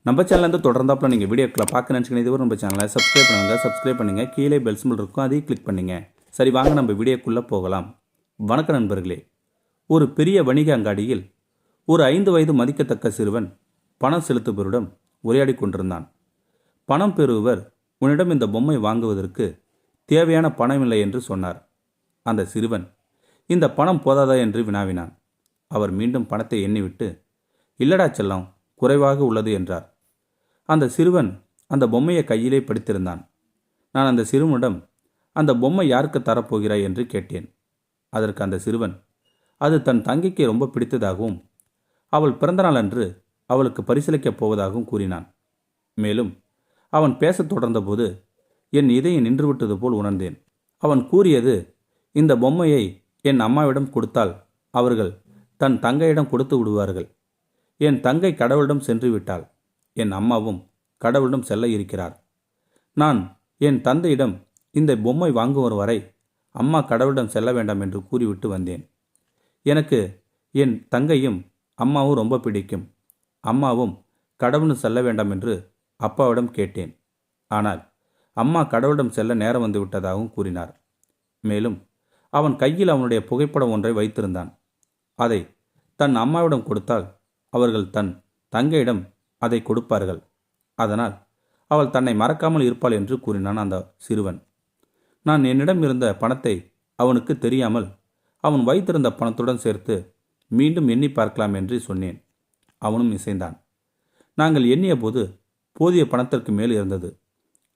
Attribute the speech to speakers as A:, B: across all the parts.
A: நம்ம சேனலேருந்து தொடர்ந்தாப்பில் நீங்கள் வீடியோக்களை பார்க்க நினச்சிங்கன்னா இதுவரை நம்ம சேனலை சப்ஸ்கிரைப் பண்ணுங்கள் கீழே பெல் சிம்பிள் இருக்கும் அதையும் கிளிக் பண்ணுங்கள். சரி வாங்க நம்ம வீடியோக்குள்ளே போகலாம். வணக்கம் நண்பர்களே. ஒரு பெரிய வணிக அங்காடியில் ஒரு 5 வயது மதிக்கத்தக்க சிறுவன் பணம் செலுத்துபவரிடம் உரையாடி கொண்டிருந்தான். பணம் பெறுபவர் உன்னிடம் இந்த பொம்மை வாங்குவதற்கு தேவையான பணம் இல்லை என்று சொன்னார். அந்த சிறுவன் இந்த பணம் போதாதா என்று வினாவினான். அவர் மீண்டும் பணத்தை எண்ணிவிட்டு இல்லடா செல்லம், குறைவாக உள்ளது என்றார். அந்த சிறுவன் அந்த பொம்மையை கையிலே பிடித்திருந்தான். நான் அந்த சிறுவனிடம் அந்த பொம்மை யாருக்கு தரப்போகிறாய் என்று கேட்டேன். அதற்கு அந்த சிறுவன் அது தன் தங்கைக்கு ரொம்ப பிடித்ததாகவும் அவள் பிறந்தநாள் அன்று அவளுக்கு பரிசளிக்கப் போவதாகவும் கூறினான். மேலும் அவன் பேசத் தொடர்ந்தபோது என் இதயம் நின்றுவிட்டது போல் உணர்ந்தேன். அவன் கூறியது, இந்த பொம்மையை என் அம்மாவிடம் கொடுத்தால் அவர்கள் தன் தங்கையிடம் கொடுத்து விடுவார்கள். என் தங்கை கடவுளிடம் சென்று விட்டாள். என் அம்மாவும் கடவுளிடம் செல்ல இருக்கிறார். நான் என் தந்தையிடம் இந்த பொம்மை வாங்குவோர் வரை அம்மா கடவுளிடம் செல்ல வேண்டாம் என்று கூறிவிட்டு வந்தேன். எனக்கு என் தங்கையும் அம்மாவும் ரொம்ப பிடிக்கும். அம்மாவும் கடவுளும் செல்ல வேண்டாம் என்று அப்பாவிடம் கேட்டேன். ஆனால் அம்மா கடவுளிடம் செல்ல நேரம் வந்து விட்டதாகவும் கூறினார். மேலும் அவன் கையில் அவனுடைய புகைப்படம் ஒன்றை வைத்திருந்தான். அதை தன் அம்மாவிடம் கொடுத்தால் அவர்கள் தன் தங்கையிடம் அதை கொடுப்பார்கள். அதனால் அவள் தன்னை மறக்காமல் இருப்பாள் என்று கூறினான் அந்த சிறுவன். நான் என்னிடம் இருந்த பணத்தை அவனுக்கு தெரியாமல் அவன் வைத்திருந்த பணத்துடன் சேர்த்து மீண்டும் எண்ணி பார்க்கலாம் என்று சொன்னேன். அவனும் இசைந்தான். நாங்கள் எண்ணிய போது போதிய பணத்திற்கு மேல் இருந்தது.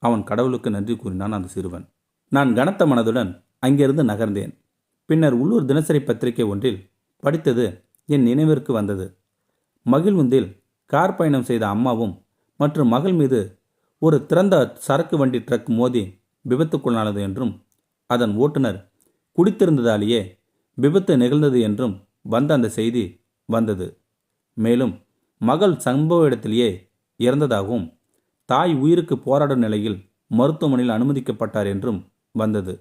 A: அவன் கடவுளுக்கு நன்றி கூறினான் அந்த சிறுவன். நான் கனத்த மனதுடன் அங்கிருந்து நகர்ந்தேன். பின்னர் உள்ளூர் தினசரி பத்திரிகை ஒன்றில் படித்தது என் நினைவிற்கு வந்தது. மகிழ்வுந்தில் கார் பயணம் செய்த அம்மாவும் மற்றும் மகள் மீது ஒரு திறந்த சரக்கு வண்டி ட்ரக் மோதி விபத்துக்குள்ளானது என்றும் அதன் ஓட்டுநர் குடித்திருந்ததாலேயே விபத்து நிகழ்ந்தது என்றும் வந்த அந்த செய்தி வந்தது. மேலும் மகள் சம்பவ இடத்திலேயே இறந்ததாகவும் தாய் உயிருக்கு போராடும் நிலையில் மருத்துவமனையில் அனுமதிக்கப்பட்டார் என்றும் வந்தது.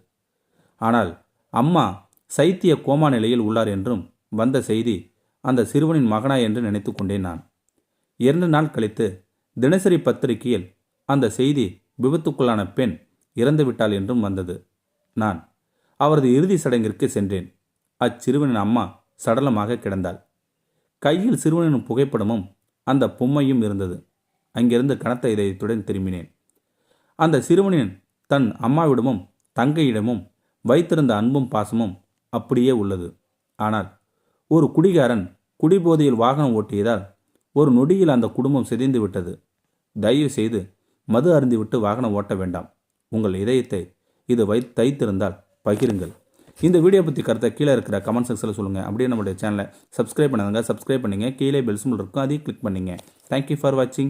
A: ஆனால் அம்மா சைத்திய கோமா நிலையில் உள்ளார் என்றும் வந்த செய்தி அந்த சிறுவனின் மகனா என்று நினைத்து கொண்டேன் நான். 2 நாள் கழித்து தினசரி பத்திரிகையில் அந்த செய்தி விபத்துக்குள்ளான பெண் இறந்துவிட்டாள் என்றும் வந்தது. நான் அவரது இறுதி சடங்கிற்கு சென்றேன். அச்சிறுவனின் அம்மா சடலமாக கிடந்தாள். கையில் சிறுவனின் புகைப்படமும் அந்த பொம்மையும் இருந்தது. அங்கிருந்து கனத்த இதயத்துடன் திரும்பினேன். அந்த சிறுவனின் தன் அம்மாவிடமும் தங்கையிடமும் வைத்திருந்த அன்பும் பாசமும் அப்படியே உள்ளது. ஆனால் ஒரு குடிகாரன் குடிபோதையில் வாகனம் ஓட்டியதால் ஒரு நொடியில் அந்த குடும்பம் சிதைந்து விட்டது. தயவு செய்து மது அருந்திவிட்டு வாகனம் ஓட்ட வேண்டாம். உங்கள் இதயத்தை இது தைத்திருந்தால் பகிருங்கள். இந்த வீடியோ பற்றி கருத்தை கீழே இருக்கிற கமெண்ட் செக்ஷனில் சொல்லுங்கள். அப்படியே நம்மளுடைய சேனலை சப்ஸ்கிரைப் பண்ணுங்க. கீழே பெல் சிம்பல் இருக்கும், அதையும் கிளிக் பண்ணுங்க. தேங்க்யூ ஃபார் வாட்சிங்.